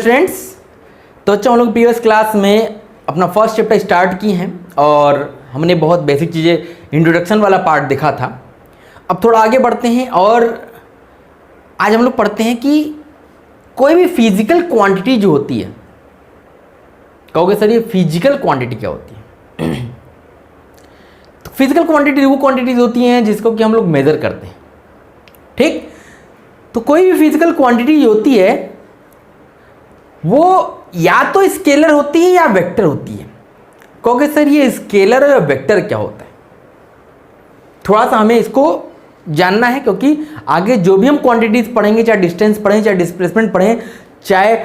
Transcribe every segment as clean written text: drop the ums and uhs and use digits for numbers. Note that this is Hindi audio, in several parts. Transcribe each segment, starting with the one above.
स्टूडेंट्स, तो अच्छा हम लोग प्रीवियस क्लास में अपना फर्स्ट चैप्टर स्टार्ट किए हैं और हमने बहुत बेसिक चीज़ें इंट्रोडक्शन वाला पार्ट देखा था। अब थोड़ा आगे बढ़ते हैं और आज हम लोग पढ़ते हैं कि कोई भी फिजिकल क्वांटिटी जो होती है, कहोगे सर ये फिजिकल क्वांटिटी क्या होती है? तो फिजिकल क्वांटिटी वो क्वांटिटीज होती हैं जिसको कि हम लोग मेजर करते हैं, ठीक। तो कोई भी फिजिकल क्वांटिटी होती है वो या तो स्केलर होती है या वेक्टर होती है। कहोगे सर ये स्केलर और वेक्टर क्या होता है? थोड़ा सा हमें इसको जानना है, क्योंकि आगे जो भी हम क्वांटिटीज पढ़ेंगे, चाहे डिस्टेंस पढ़ें, चाहे डिस्प्लेसमेंट पढ़ें, चाहे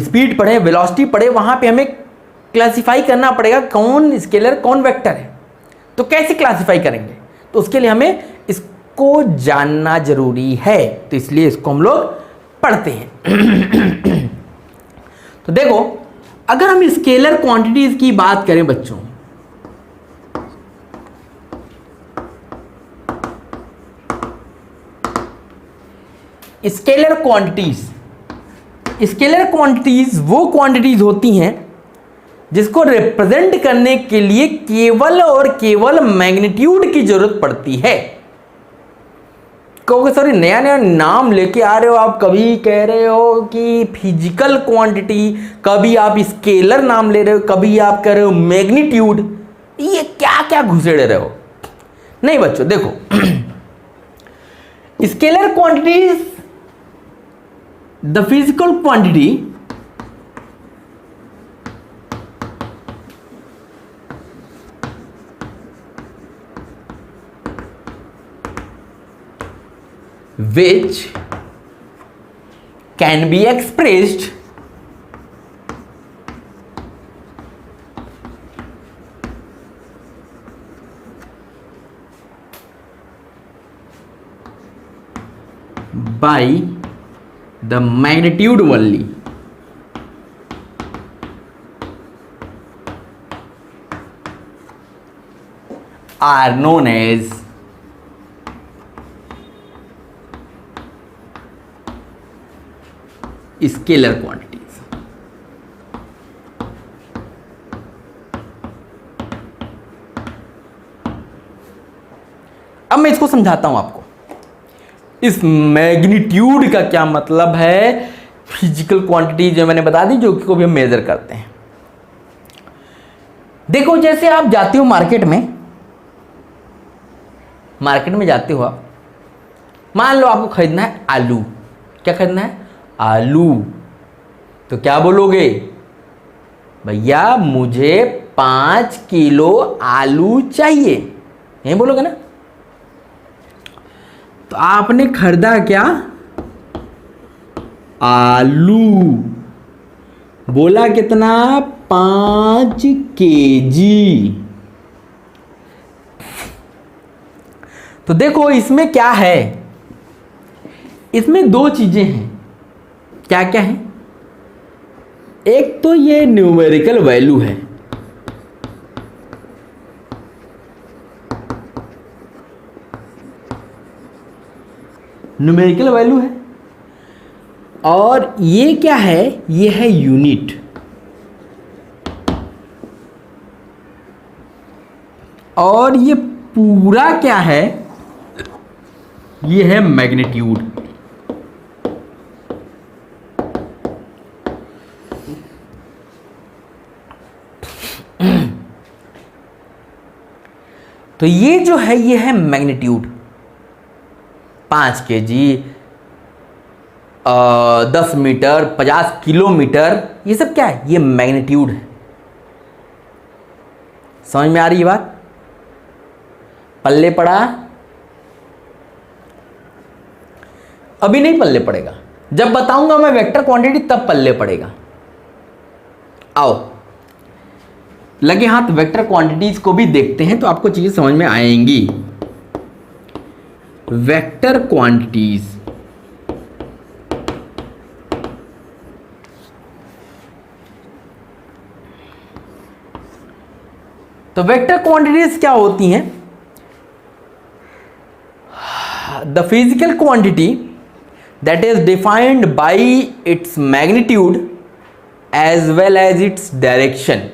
स्पीड पढ़ें, वेलोसिटी पढ़ें, वहां पे हमें क्लासिफाई करना पड़ेगा कौन स्केलर कौन वेक्टर है। तो कैसे क्लासिफाई करेंगे? तो उसके लिए हमें इसको जानना जरूरी है, तो इसलिए इसको हम लोग पढ़ते हैं। तो देखो, अगर हम स्केलर क्वांटिटीज की बात करें बच्चों, स्केलर क्वांटिटीज वो क्वांटिटीज होती हैं जिसको रिप्रेजेंट करने के लिए केवल और केवल मैग्नीट्यूड की जरूरत पड़ती है। कहोगे सर नया नया नाम लेके आ रहे हो आप, कभी कह रहे हो कि फिजिकल क्वांटिटी, कभी आप स्केलर नाम ले रहे हो, कभी आप कह रहे हो मैग्नीट्यूड, ये क्या क्या घुसेड़े रहे हो? नहीं बच्चों देखो, scalar quantities the physical quantity which can be expressed by the magnitude only. Are known as scalar quantities. अब मैं इसको समझाता हूं आपको, इस मैग्नीट्यूड का क्या मतलब है। फिजिकल क्वांटिटी जो मैंने बता दी, जो को भी हम मेजर करते हैं। देखो जैसे आप जाते हो मार्केट में जाते हो आप, मान लो आपको खरीदना है आलू। क्या खरीदना है? आलू। तो क्या बोलोगे? भैया मुझे 5 किलो आलू चाहिए, यही बोलोगे ना। तो आपने खरीदा क्या? आलू। बोला कितना? 5 केजी। तो देखो इसमें क्या है, इसमें दो चीजें हैं। क्या क्या है? एक तो ये न्यूमेरिकल वैल्यू है, न्यूमेरिकल वैल्यू है, और ये क्या है? ये है यूनिट। और ये पूरा क्या है? ये है मैग्नीट्यूड। तो ये जो है ये है मैग्नीट्यूड। 5 केजी, 10 मीटर, 50 किलोमीटर, ये सब क्या है? ये मैग्नीट्यूड है। समझ में आ रही है बात? पल्ले पड़ा? अभी नहीं पल्ले पड़ेगा, जब बताऊंगा मैं वेक्टर क्वांटिटी तब पल्ले पड़ेगा। आओ लगे हाथ वेक्टर क्वांटिटीज को भी देखते हैं तो आपको चीजें समझ में आएंगी। वेक्टर क्वांटिटीज, तो वेक्टर क्वांटिटीज क्या होती हैं? The physical quantity that is defined by its magnitude as well as its direction.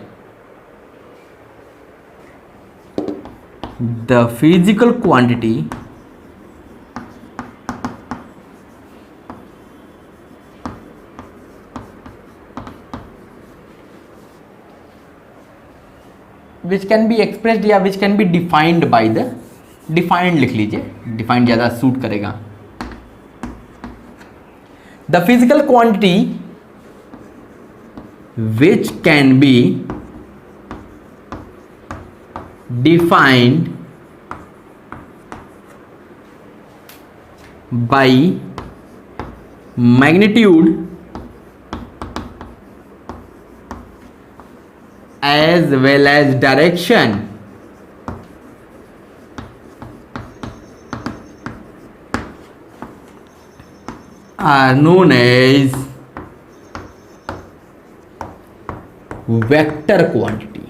The physical quantity which can be expressed या which can be defined by the defined लिख लीजिए, defined ज़्यादा सूट करेगा. The physical quantity which can be defined by magnitude as well as direction are known as vector quantity.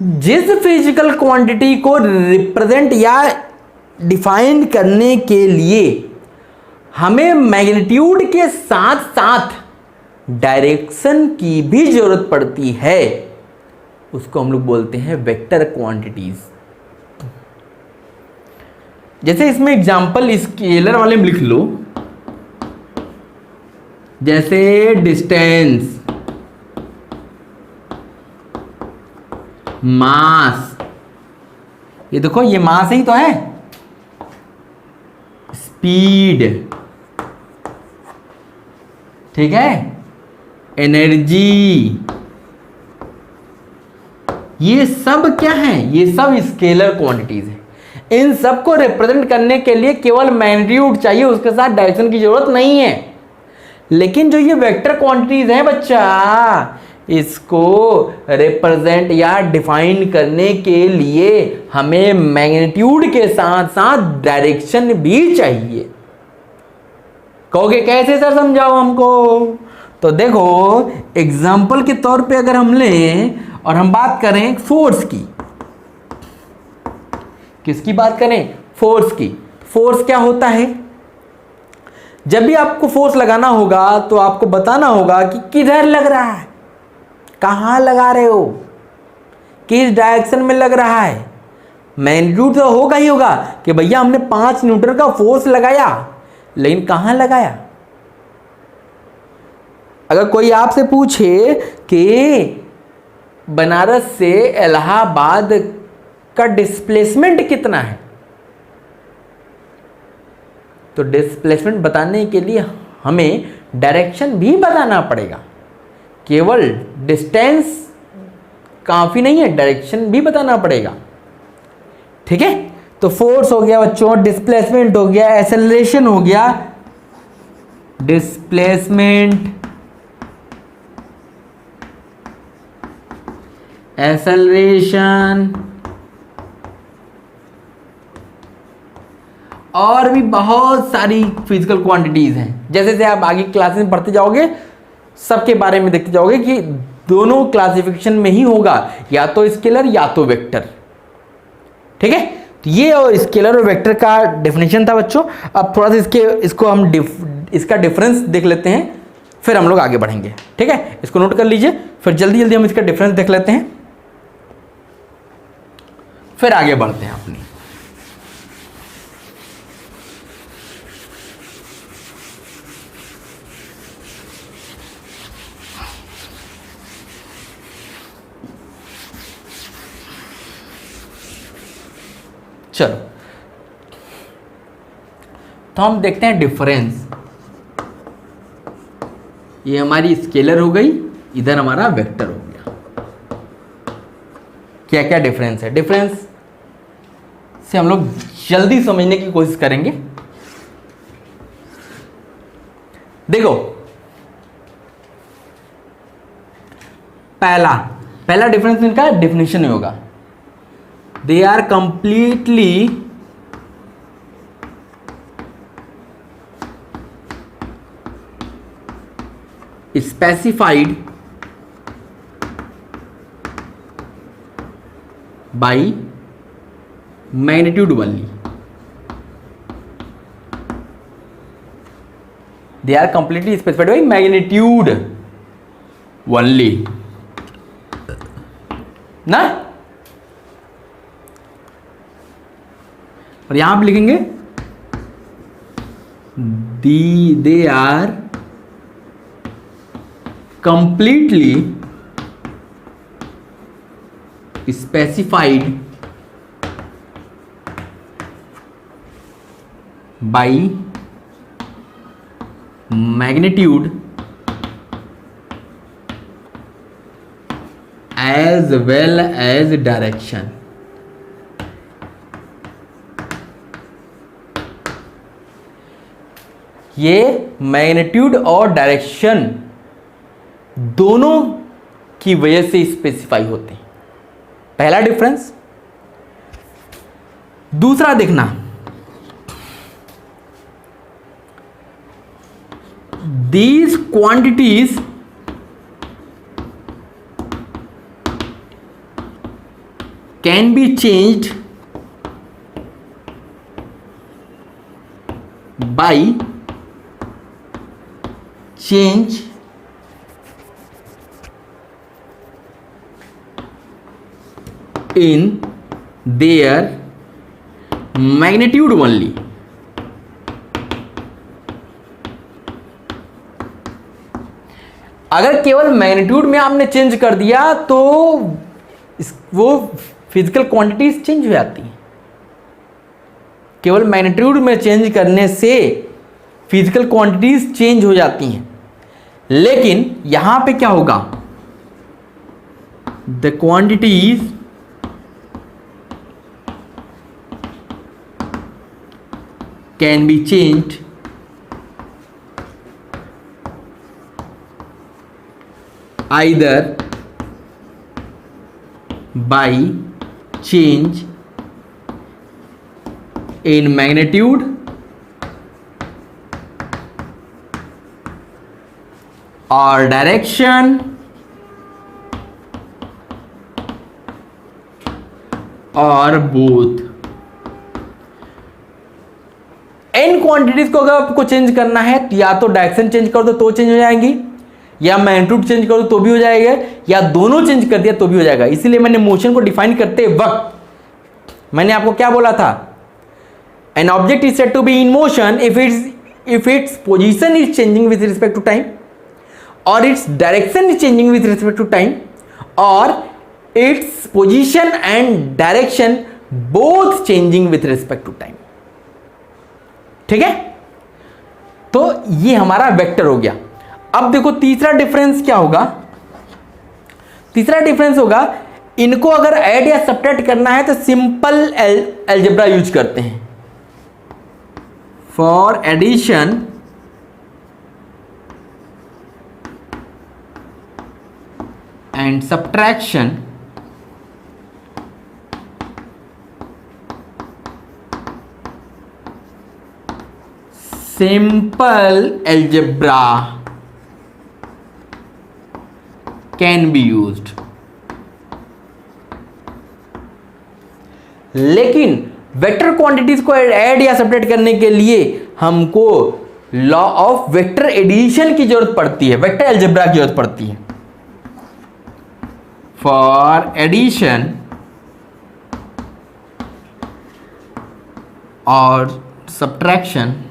जिस फिजिकल क्वांटिटी को रिप्रेजेंट या डिफाइन करने के लिए हमें मैग्नीट्यूड के साथ साथ डायरेक्शन की भी जरूरत पड़ती है, उसको हम लोग बोलते हैं वेक्टर क्वांटिटीज. जैसे इसमें एग्जांपल स्केलर वाले में लिख लो, जैसे डिस्टेंस, मास, ये देखो ये मास ही तो है, स्पीड, ठीक है, एनर्जी, ये सब क्या है, ये सब स्केलर क्वांटिटीज है. इन सब को रिप्रेजेंट करने के लिए केवल मैग्नीट्यूड चाहिए, उसके साथ डायरेक्शन की जरूरत नहीं है. लेकिन जो ये वेक्टर क्वांटिटीज हैं बच्चा, इसको रिप्रेजेंट या डिफाइन करने के लिए हमें मैग्नीट्यूड के साथ साथ डायरेक्शन भी चाहिए. कहोगे कैसे सर, समझाओ हमको. तो देखो एग्जाम्पल के तौर पे अगर हम लें और हम बात करें फोर्स की, किसकी बात करें, फोर्स की. फोर्स क्या होता है, जब भी आपको फोर्स लगाना होगा तो आपको बताना होगा कि किधर लग रहा है, कहां लगा रहे हो, किस डायरेक्शन में लग रहा है. मैग्नीट्यूड तो होगा ही होगा कि भैया हमने 5 न्यूटन का फोर्स लगाया, लेकिन कहां लगाया. अगर कोई आपसे पूछे कि बनारस से इलाहाबाद का डिस्प्लेसमेंट कितना है, तो डिस्प्लेसमेंट बताने के लिए हमें डायरेक्शन भी बताना पड़ेगा. केवल डिस्टेंस काफी नहीं है, डायरेक्शन भी बताना पड़ेगा. ठीक है, तो फोर्स हो गया बच्चों, डिस्प्लेसमेंट हो गया, एक्सेलरेशन हो गया, डिस्प्लेसमेंट, एक्सेलरेशन, और भी बहुत सारी फिजिकल क्वांटिटीज हैं. जैसे जैसे आप आगे क्लासेस में पढ़ते जाओगे सबके बारे में देखते जाओगे कि दोनों क्लासिफिकेशन में ही होगा, या तो स्केलर या तो वेक्टर. ठीक है, तो ये और स्केलर और वेक्टर का डेफिनेशन था बच्चों. अब थोड़ा सा इसको हम इसका डिफरेंस देख लेते हैं, फिर हम लोग आगे बढ़ेंगे. ठीक है, इसको नोट कर लीजिए, फिर जल्दी जल्दी हम इसका डिफरेंस देख लेते हैं, फिर आगे बढ़ते हैं अपनी. चलो तो हम देखते हैं डिफरेंस. ये हमारी स्केलर हो गई, इधर हमारा वेक्टर हो गया. क्या क्या डिफरेंस है, डिफरेंस से हम लोग जल्दी समझने की कोशिश करेंगे. देखो पहला डिफरेंस इनका डिफिनेशन में होगा. They are completely specified by magnitude only, they are completely specified by magnitude only ना। और यहां पे लिखेंगे they are completely specified by magnitude as well as direction। ये मैग्नीट्यूड और डायरेक्शन दोनों की वजह से स्पेसिफाई होते हैं, पहला डिफरेंस। दूसरा देखना, these quantities can be changed by change in their magnitude only। अगर केवल मैग्नीट्यूड में आपने चेंज कर दिया तो वो फिजिकल क्वांटिटीज चेंज हो जाती हैं। केवल मैग्नीट्यूड में चेंज करने से फिजिकल क्वांटिटीज चेंज हो जाती हैं, लेकिन यहां पे क्या होगा, the quantities can be changed either by change in magnitude or direction or both। In quantities को अगर आपको चेंज करना है तो या तो डायरेक्शन चेंज कर दो तो चेंज हो जाएंगी, या मैग्नीट्यूड चेंज कर दो तो भी हो जाएगा, या दोनों चेंज कर दिया तो भी हो जाएगा। इसीलिए मैंने मोशन को डिफाइन करते वक्त मैंने आपको क्या बोला था, an object is said to be in motion if its position is changing with respect to time, और its direction is changing with respect to time, और its position and direction both changing with respect to time. ठीक है, तो ये हमारा वेक्टर हो गया। अब देखो तीसरा डिफरेंस क्या होगा, तीसरा डिफरेंस होगा, इनको अगर ऐड या सब्ट्रैक्ट करना है तो सिंपल अलजेब्रा यूज करते हैं। For addition and subtraction simple algebra can be used। लेकिन वेक्टर क्वांटिटीज को ऐड या सब्ट्रैक्ट करने के लिए हमको लॉ ऑफ वेक्टर एडिशन की जरूरत पड़ती है, वेक्टर अलजेब्रा की जरूरत पड़ती है। फॉर एडिशन और सब्ट्रैक्शन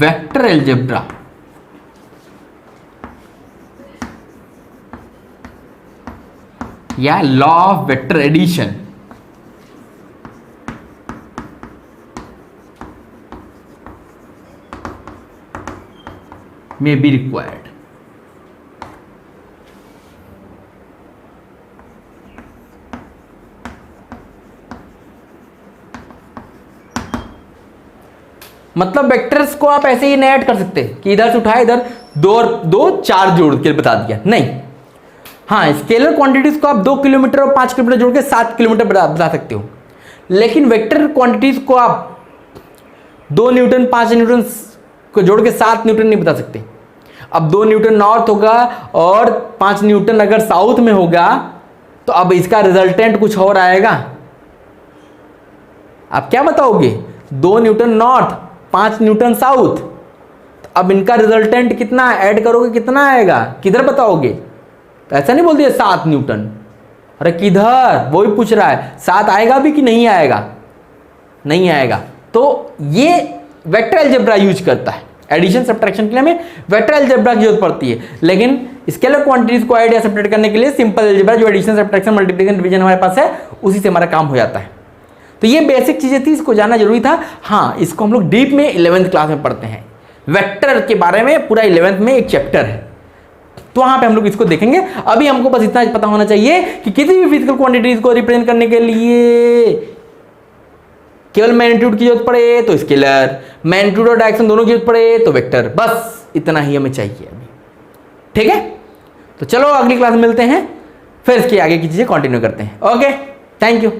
वेक्टर अलजेब्रा या law of vector addition may be required। मतलब वेक्टर्स को आप ऐसे ही नहीं ऐड कर सकते कि इधर से उठाए इधर दो और दो चार जोड़ के बता दिया, नहीं। हाँ, स्केलर क्वांटिटीज को आप 2 किलोमीटर और 5 किलोमीटर जोड़ के 7 किलोमीटर बता सकते हो, लेकिन वेक्टर क्वांटिटीज को आप 2 न्यूटन 5 न्यूटन को जोड़ के 7 न्यूटन नहीं बता सकते। अब 2 न्यूटन नॉर्थ होगा और 5 न्यूटन अगर साउथ में होगा तो अब इसका रिजल्टेंट कुछ और आएगा। आप क्या बताओगे? 2 न्यूटन नॉर्थ 5 न्यूटन साउथ, तो अब इनका रिजल्टेंट कितना ऐड करोगे कितना आएगा? किधर बताओगे? तो ऐसा नहीं बोल दिया 7 न्यूटन। अरे किधर, वो ही पूछ रहा है 7 आएगा भी कि नहीं आएगा? नहीं आएगा। तो ये वेक्टर अलजेब्रा यूज करता है एडिशन सब्ट्रैक्शन के लिए, हमें वेक्टर अलजेब्रा की जरूरत पड़ती है। लेकिन स्केलर क्वांटिटीज को ऐड या सब्ट्रैक्ट करने के लिए सिंपल अलजेब्रा जो एडिशन सब्ट्रैक्शन मल्टीप्लिकेशन डिवीजन हमारे पास है उसी से हमारा काम हो जाता है। तो ये बेसिक चीजें थी, इसको जानना जरूरी था। हाँ, इसको हम लोग डीप में 11th क्लास में पढ़ते हैं। वेक्टर के बारे में पूरा 11th में एक चैप्टर है, तो वहां पे हम लोग इसको देखेंगे। अभी हमको बस इतना पता होना चाहिए कि किसी भी फिजिकल क्वांटिटीज को रिप्रेजेंट करने के लिए केवल मैग्नीट्यूड की जरूरत पड़े तो स्केलर, मैग्नीट्यूड और डायरेक्शन दोनों की जरूरत पड़े तो वेक्टर, बस इतना ही हमें चाहिए अभी। ठीक है, तो चलो अगली क्लास में मिलते हैं, फिर इसके आगे की चीजें कंटिन्यू करते हैं। Okay, thank you.